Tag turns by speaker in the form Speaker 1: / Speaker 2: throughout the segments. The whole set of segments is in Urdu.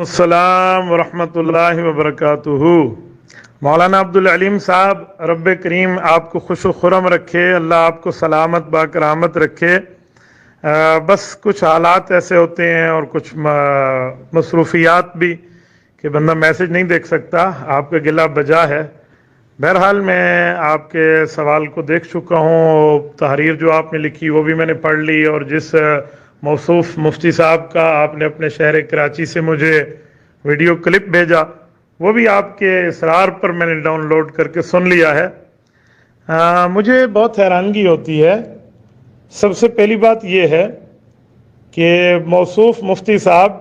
Speaker 1: السلام ورحمۃ اللہ وبرکاتہ۔ مولانا عبدالعلیم صاحب، رب کریم آپ کو خوش و خرم رکھے، اللہ آپ کو سلامت باکرامت رکھے۔ بس کچھ حالات ایسے ہوتے ہیں اور کچھ مصروفیات بھی کہ بندہ میسج نہیں دیکھ سکتا، آپ کا گلہ بجا ہے۔ بہرحال میں آپ کے سوال کو دیکھ چکا ہوں، تحریر جو آپ نے لکھی وہ بھی میں نے پڑھ لی، اور جس موصوف مفتی صاحب کا آپ نے اپنے شہر کراچی سے مجھے ویڈیو کلپ بھیجا وہ بھی آپ کے اصرار پر میں نے ڈاؤن لوڈ کر کے سن لیا ہے۔ مجھے بہت حیرانگی ہوتی ہے۔ سب سے پہلی بات یہ ہے کہ موصوف مفتی صاحب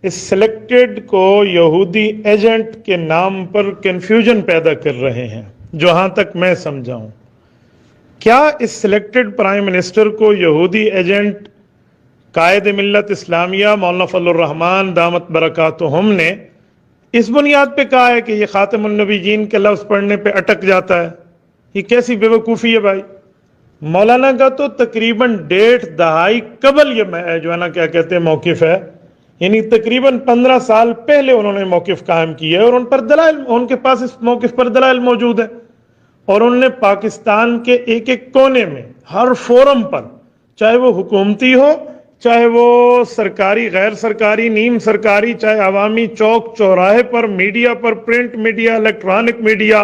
Speaker 1: اس سلیکٹڈ کو یہودی ایجنٹ کے نام پر کنفیوژن پیدا کر رہے ہیں، جہاں تک میں سمجھا ہوں۔ کیا اس سلیکٹڈ پرائم منسٹر کو یہودی ایجنٹ قائد ملت اسلامیہ مولانا فضل الرحمان دامت برکاتہم نے اس بنیاد پہ کہا ہے کہ یہ خاتم النبیین کے لفظ پڑھنے پہ اٹک جاتا ہے؟ یہ کیسی بے وقوفی ہے بھائی؟ مولانا کا تو تقریباً 1.5 دہائی قبل یہ جو ہے نا کیا کہتے ہیں موقف ہے، یعنی تقریباً 15 سال پہلے انہوں نے موقف قائم کیا ہے، اور ان پر دلائل، ان کے پاس اس موقف پر دلائل موجود ہیں، اور انہوں نے پاکستان کے ایک ایک کونے میں ہر فورم پر، چاہے وہ حکومتی ہو، چاہے وہ سرکاری، غیر سرکاری، نیم سرکاری، چاہے عوامی چوک چوراہے پر، میڈیا پر، پرنٹ میڈیا، الیکٹرانک میڈیا،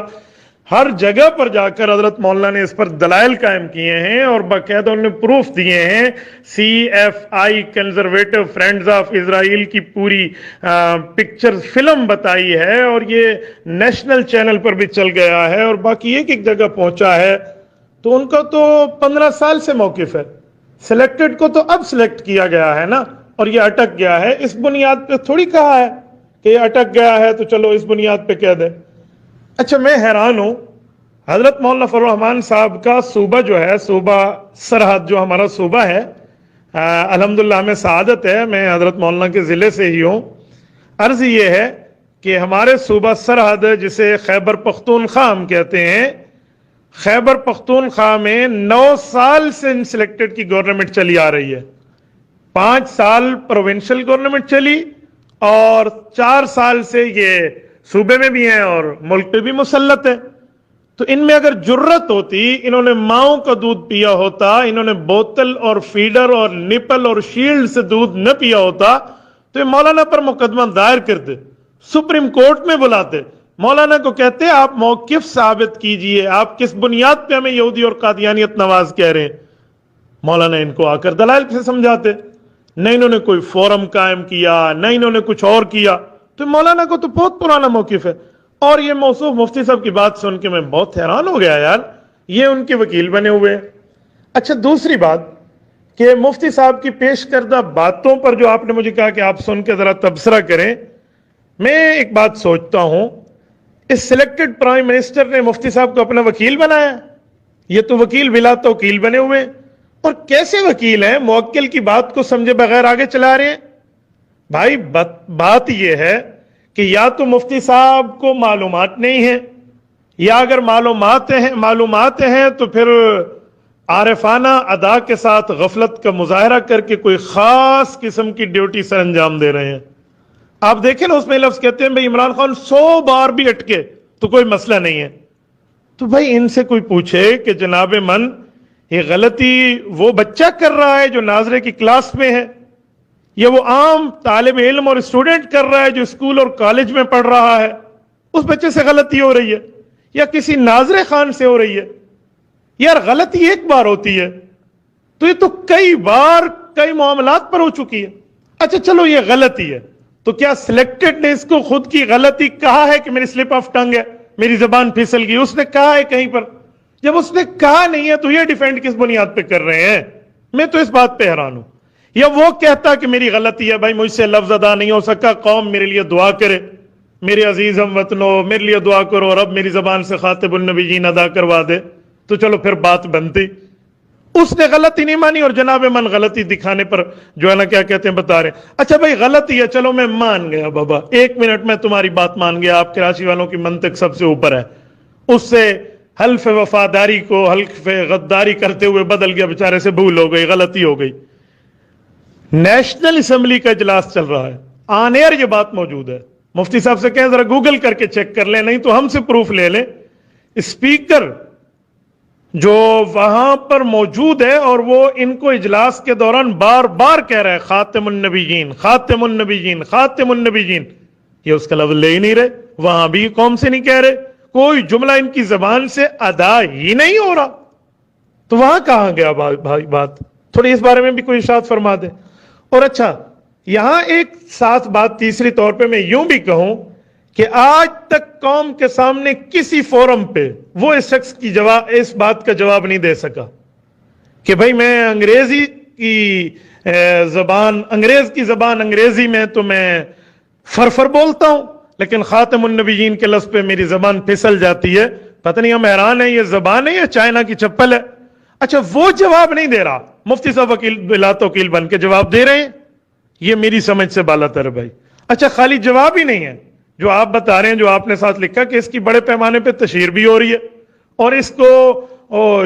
Speaker 1: ہر جگہ پر جا کر حضرت مولانا نے اس پر دلائل قائم کیے ہیں، اور باقاعدہ انہوں نے پروف دیے ہیں۔ CFI conservative friends of Israel کی پوری پکچر فلم بتائی ہے، اور یہ نیشنل چینل پر بھی چل گیا ہے، اور باقی ایک ایک جگہ پہنچا ہے۔ تو ان کا تو 15 سال سے موقف ہے، سلیکٹڈ کو تو اب سلیکٹ کیا گیا ہے نا، اور یہ اٹک گیا ہے۔ اس بنیاد پہ تھوڑی کہا ہے کہ یہ اٹک گیا ہے تو چلو اس بنیاد پہ کہہ دیں۔ اچھا، میں حیران ہوں، حضرت مولانا فضل الرحمان صاحب کا صوبہ جو ہے، صوبہ سرحد جو ہمارا صوبہ ہے، الحمدللہ ہمیں سعادت ہے، میں حضرت مولانا کے ضلع سے ہی ہوں۔ عرض یہ ہے کہ ہمارے صوبہ سرحد جسے خیبر پختونخوا ہم کہتے ہیں، خیبر پختونخوا میں 9 سال سے ان سلیکٹڈ کی گورنمنٹ چلی آ رہی ہے۔ 5 سال پروونشل گورنمنٹ چلی، اور 4 سال سے یہ صوبے میں بھی ہیں اور ملک پہ بھی مسلط ہے۔ تو ان میں اگر جرت ہوتی، انہوں نے ماؤں کا دودھ پیا ہوتا، انہوں نے بوتل اور فیڈر اور نپل اور شیلڈ سے دودھ نہ پیا ہوتا، تو یہ مولانا پر مقدمہ دائر کرتے، سپریم کورٹ میں بلاتے، مولانا کو کہتے آپ موقف ثابت کیجئے، آپ کس بنیاد پہ ہمیں یہودی اور قادیانیت نواز کہہ رہے ہیں۔ مولانا ان کو آ کر دلائل سے سمجھاتے، نہ انہوں نے کوئی فورم قائم کیا، نہ انہوں نے کچھ اور کیا۔ تو مولانا کو تو بہت پرانا موقف ہے، اور یہ موصوف مفتی صاحب کی بات سن کے میں بہت حیران ہو گیا یار، یہ ان کے وکیل بنے ہوئے ہیں۔ اچھا، دوسری بات کہ مفتی صاحب کی پیش کردہ باتوں پر جو آپ نے مجھے کہا کہ آپ سن کے ذرا تبصرہ کریں، میں ایک بات سوچتا ہوں، اس سلیکٹڈ پرائم منسٹر نے مفتی صاحب کو اپنا وکیل بنایا؟ یہ تو وکیل بلا توکیل بنے ہوئے ہیں، اور کیسے وکیل ہیں؟ موکل کی بات کو سمجھے بغیر آگے چلا رہے ہیں۔ بھائی بات یہ ہے کہ یا تو مفتی صاحب کو معلومات نہیں ہیں، یا اگر معلومات ہیں تو پھر عارفانہ ادا کے ساتھ غفلت کا مظاہرہ کر کے کوئی خاص قسم کی ڈیوٹی سر انجام دے رہے ہیں۔ آپ دیکھیں نا، اس میں لفظ کہتے ہیں بھائی عمران خان 100 بار بھی اٹکے تو کوئی مسئلہ نہیں ہے۔ تو بھائی ان سے کوئی پوچھے کہ جناب من، یہ غلطی وہ بچہ کر رہا ہے جو ناظرے کی کلاس میں ہے، یا وہ عام طالب علم اور اسٹوڈنٹ کر رہا ہے جو اسکول اور کالج میں پڑھ رہا ہے؟ اس بچے سے غلطی ہو رہی ہے، یا کسی ناظر خان سے ہو رہی ہے؟ یار غلطی ایک بار ہوتی ہے، تو یہ تو کئی بار کئی معاملات پر ہو چکی ہے۔ اچھا چلو یہ غلطی ہے، تو کیا سلیکٹڈ نے اس کو خود کی غلطی کہا ہے کہ میری سلپ آف ٹنگ ہے، میری زبان پھسل گئی؟ اس نے کہا ہے کہیں پر؟ جب اس نے کہا نہیں ہے تو یہ ڈیفینڈ کس بنیاد پہ کر رہے ہیں؟ میں تو اس بات پہ حیران ہوں۔ یا وہ کہتا کہ میری غلطی ہے، بھائی مجھ سے لفظ ادا نہیں ہو سکا، قوم میرے لیے دعا کرے، میرے عزیز ہم وطنوں میرے لیے دعا کرو، رب میری زبان سے خاطب النبیین ادا کروا دے، تو چلو پھر بات بنتی۔ اس نے غلطی نہیں مانی، اور جناب من غلطی دکھانے پر جو ہے نا کیا کہتے ہیں بتا رہے ہیں۔ اچھا بھائی غلطی ہے، چلو میں مان گیا بابا، 1 منٹ میں تمہاری بات مان گیا، آپ کراچی والوں کی منطق سب سے اوپر ہے، اس سے حلف وفاداری کو حلف غداری کرتے ہوئے بدل گیا، بیچارے سے بھول ہو گئی، غلطی ہو گئی۔ نیشنل اسمبلی کا اجلاس چل رہا ہے، آن ایئر یہ بات موجود ہے. مفتی صاحب سے کہیں ذرا گوگل کر کے چیک کر لیں، نہیں تو ہم سے پروف لے لیں. اسپیکر جو وہاں پر موجود ہے اور وہ ان کو اجلاس کے دوران بار بار کہہ رہا ہے خاتم النبیین خاتم النبیین خاتم النبیین، یہ اس کا لفظ لے ہی نہیں رہے. وہاں بھی قوم سے نہیں کہہ رہے، کوئی جملہ ان کی زبان سے ادا ہی نہیں ہو رہا. تو وہاں کہاں گیا بات؟ تھوڑی اس بارے میں بھی کوئی ارشاد فرما دے. اور اچھا یہاں ایک ساتھ بات تیسری طور پہ میں یوں بھی کہوں کہ آج تک قوم کے سامنے کسی فورم پہ وہ اس شخص کی اس بات کا جواب نہیں دے سکا کہ بھائی میں انگریز کی زبان انگریزی میں تو میں فرفر بولتا ہوں، لیکن خاتم النبیین کے لفظ پہ میری زبان پھسل جاتی ہے. پتہ نہیں ہم حیران ہیں یہ زبان ہے یا چائنا کی چپل ہے. اچھا وہ جواب نہیں دے رہا، مفتی صاحب وکیل بلا توکیل بن کے جواب دے رہے ہیں. یہ میری سمجھ سے بالا تر ہے بھائی. اچھا خالی جواب ہی نہیں ہے، جو آپ بتا رہے ہیں، جو آپ نے ساتھ لکھا کہ اس کی بڑے پیمانے پہ تشہیر بھی ہو رہی ہے اور اس کو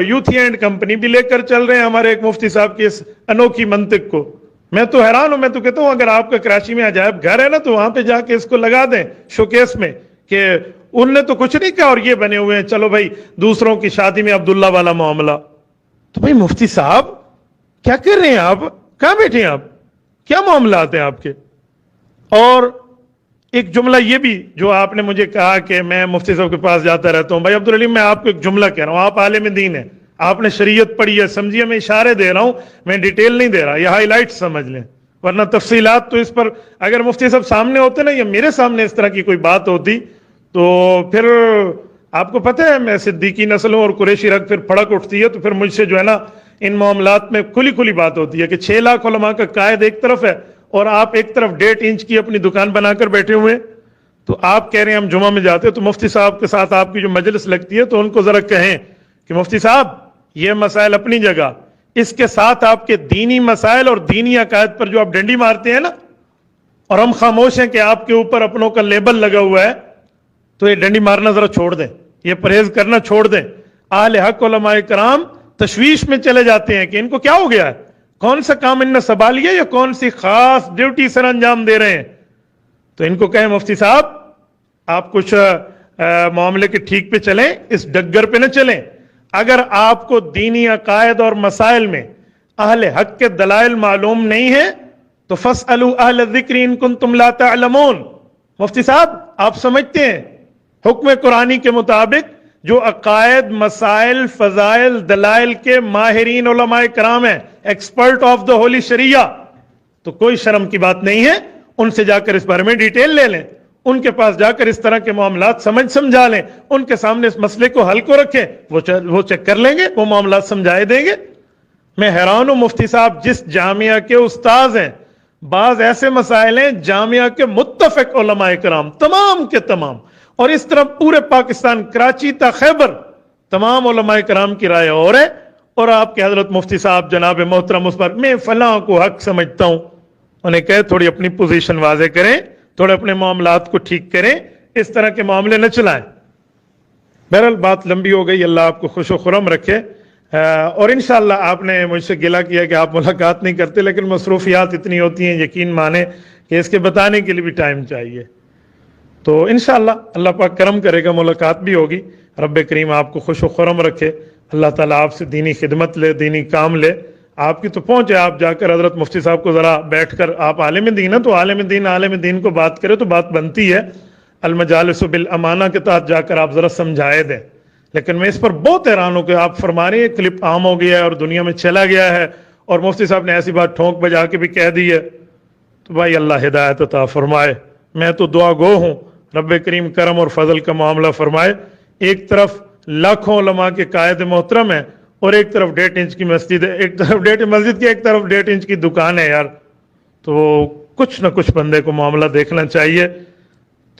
Speaker 1: یوتھی اینڈ کمپنی بھی لے کر چل رہے ہیں ہمارے ایک مفتی صاحب کی اس انوکھی منطق کو. میں تو حیران ہوں. میں تو کہتا ہوں اگر آپ کا کراچی میں عجائب گھر ہے نا تو وہاں پہ جا کے اس کو لگا دیں شوکیس میں کہ ان نے تو کچھ نہیں کہا اور یہ بنے ہوئے ہیں، چلو بھائی دوسروں کی شادی میں عبداللہ والا معاملہ. تو بھائی مفتی صاحب کیا کر رہے ہیں آپ؟ کہاں بیٹھے ہیں آپ؟ کیا معاملات ہیں آپ کے؟ اور ایک جملہ یہ بھی جو آپ نے مجھے کہا کہ میں مفتی صاحب کے پاس جاتا رہتا ہوں. بھائی عبدالعلیم میں آپ کو ایک جملہ کہہ رہا ہوں، آپ عالم دین ہیں، آپ نے شریعت پڑھی ہے، سمجھیے میں اشارے دے رہا ہوں، میں ڈیٹیل نہیں دے رہا، یہ ہائی لائٹ سمجھ لیں، ورنہ تفصیلات تو اس پر اگر مفتی صاحب سامنے ہوتے نا یا میرے سامنے اس طرح کی کوئی بات ہوتی تو پھر آپ کو پتہ ہے میں صدیقی نسل ہوں اور قریشی رگ پھر پھڑک اٹھتی ہے، تو پھر مجھ سے جو ہے نا ان معاملات میں کھلی بات ہوتی ہے کہ 6 لاکھ علماء کا قائد ایک طرف ہے اور آپ ایک طرف 1.5 انچ کی اپنی دکان بنا کر بیٹھے ہوئے. تو آپ کہہ رہے ہیں ہم جمعہ میں جاتے تو مفتی صاحب کے ساتھ آپ کی جو مجلس لگتی ہے تو ان کو ذرا کہیں کہ مفتی صاحب یہ مسائل اپنی جگہ، اس کے ساتھ آپ کے دینی مسائل اور دینی عقائد پر جو آپ ڈنڈی مارتے ہیں نا، اور ہم خاموش ہیں کہ آپ کے اوپر اپنوں کا لیبل لگا ہوا ہے، تو یہ ڈنڈی مارنا ذرا چھوڑ دیں، یہ پرہیز کرنا چھوڑ دیں. اہل حق علماء کرام تشویش میں چلے جاتے ہیں کہ ان کو کیا ہو گیا ہے، کون سا کام ان نے سنبھالیا یا کون سی خاص ڈیوٹی سر انجام دے رہے ہیں. تو ان کو کہیں مفتی صاحب آپ کچھ معاملے کے ٹھیک پہ چلیں، اس ڈگر پہ نہ چلیں. اگر آپ کو دینی عقائد اور مسائل میں اہل حق کے دلائل معلوم نہیں ہیں تو فاسألوا اہل الذکر ان کنتم لا تعلمون. مفتی صاحب آپ سمجھتے ہیں حکم قرآنی کے مطابق جو عقائد مسائل فضائل دلائل کے ماہرین علماء کرام ہیں، ایکسپرٹ آف دا ہولی شریعہ، تو کوئی شرم کی بات نہیں ہے، ان سے جا کر اس بارے میں ڈیٹیل لے لیں، ان کے پاس جا کر اس طرح کے معاملات سمجھا لیں، ان کے سامنے اس مسئلے کو حل کو رکھیں، وہ چیک کر لیں گے، وہ معاملات سمجھائے دیں گے. میں حیران ہوں مفتی صاحب جس جامعہ کے استاذ ہیں، بعض ایسے مسائل ہیں جامعہ کے متفق علماء کرام تمام کے تمام، اور اس طرح پورے پاکستان کراچی تا خیبر تمام علماء کرام کی رائے اور ہے، اور آپ کے حضرت مفتی صاحب جناب محترم اس پر میں فلاں کو حق سمجھتا ہوں. انہیں کہے تھوڑی اپنی پوزیشن واضح کریں، تھوڑے اپنے معاملات کو ٹھیک کریں، اس طرح کے معاملے نہ چلائیں. بہرحال بات لمبی ہو گئی، اللہ آپ کو خوش و خرم رکھے. اور انشاءاللہ آپ نے مجھ سے گلہ کیا کہ آپ ملاقات نہیں کرتے، لیکن مصروفیات اتنی ہوتی ہیں، یقین مانیں کہ اس کے بتانے کے لیے بھی ٹائم چاہیے. تو انشاءاللہ اللہ پاک کرم کرے گا، ملاقات بھی ہوگی. رب کریم آپ کو خوش و خرم رکھے، اللہ تعالیٰ آپ سے دینی خدمت لے، دینی کام لے. آپ کی تو پہنچے، آپ جا کر حضرت مفتی صاحب کو ذرا بیٹھ کر، آپ عالم دین ہیں تو عالم دین کو بات کرے تو بات بنتی ہے. المجالس بالامانہ کے تحت جا کر آپ ذرا سمجھائے دیں. لیکن میں اس پر بہت حیران ہوں کہ آپ فرما رہے ہیں کلپ عام ہو گیا ہے اور دنیا میں چلا گیا ہے، اور مفتی صاحب نے ایسی بات ٹھونک بجا کے بھی کہہ دی ہے. تو بھائی اللہ ہدایت عطا فرمائے. میں تو دعا گو ہوں رب کریم کرم اور فضل کا معاملہ فرمائے. ایک طرف لاکھوں علماء کے قائد محترم ہیں اور ایک طرف 1.5 انچ کی مسجد ہے، ایک طرف مسجد کی ایک طرف 1.5 انچ کی دکان ہے یار. تو کچھ نہ کچھ بندے کو معاملہ دیکھنا چاہیے.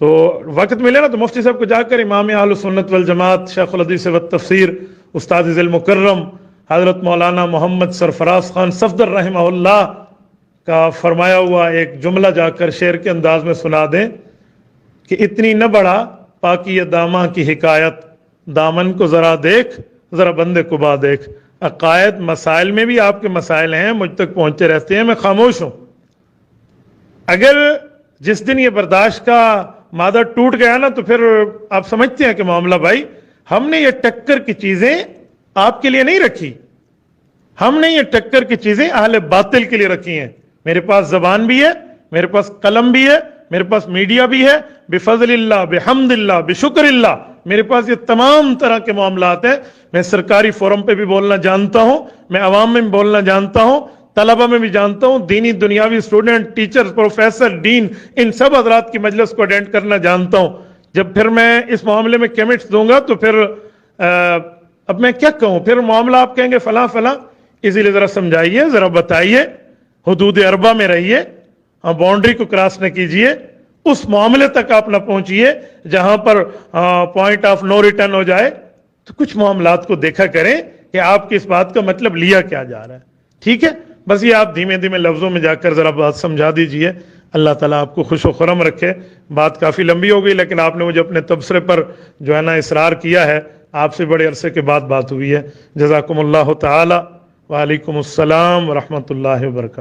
Speaker 1: تو وقت ملے نا تو مفتی صاحب کو جا کر امام اہل سنت والجماعت شیخ الحدیث والتفسیر استاد ذی المکرم حضرت مولانا محمد سرفراز خان صفدر رحمہ اللہ کا فرمایا ہوا ایک جملہ جا کر شعر کے انداز میں سنا دیں کہ اتنی نہ بڑھا پاکی داماں کی حکایت، دامن کو ذرا دیکھ ذرا بندے کو با دیکھ. عقائد مسائل میں بھی آپ کے مسائل ہیں، مجھ تک پہنچتے رہتے ہیں، میں خاموش ہوں. اگر جس دن یہ برداشت کا مادہ ٹوٹ گیا نا تو پھر آپ سمجھتے ہیں کہ معاملہ بھائی ہم نے یہ ٹکر کی چیزیں آپ کے لیے نہیں رکھی، ہم نے یہ ٹکر کی چیزیں اہل باطل کے لیے رکھی ہیں۔ میرے پاس زبان بھی ہے، میرے پاس قلم بھی ہے، میرے پاس میڈیا بھی ہے، بفضل اللہ، بحمد اللہ، بشکر اللہ، میرے پاس یہ تمام طرح کے معاملات ہیں۔ میں سرکاری فورم پہ بھی بولنا جانتا ہوں، میں عوام میں بھی بولنا جانتا ہوں، طلبہ میں بھی جانتا ہوں، دینی دنیاوی اسٹوڈنٹ، ٹیچر، پروفیسر، ڈین، ان سب حضرات کی مجلس کو اٹینڈ کرنا جانتا ہوں۔ جب پھر میں اس معاملے میں کمنٹس دوں گا تو پھر اب میں کیا کہوں، پھر معاملہ آپ کہیں گے فلاں فلاں، اسی لیے ذرا سمجھائیے، ذرا بتائیے، حدود اربع میں رہیے، باؤنڈری کو کراس نہ کیجئے، اس معاملے تک آپ نہ پہنچیے جہاں پر پوائنٹ آف نو ریٹرن ہو جائے۔ تو کچھ معاملات کو دیکھا کریں کہ آپ کی اس بات کا مطلب لیا کیا جا رہا ہے، ٹھیک ہے؟ بس یہ آپ دھیمے دھیمے لفظوں میں جا کر ذرا بات سمجھا دیجئے۔ اللہ تعالیٰ آپ کو خوش و خرم رکھے۔ بات کافی لمبی ہو گئی لیکن آپ نے مجھے اپنے تبصرے پر جو ہے نا اصرار کیا ہے، آپ سے بڑے عرصے کے بعد بات ہوئی ہے۔ جزاکم اللہ تعالی، وعلیکم السلام ورحمۃ اللہ وبرکاتہ۔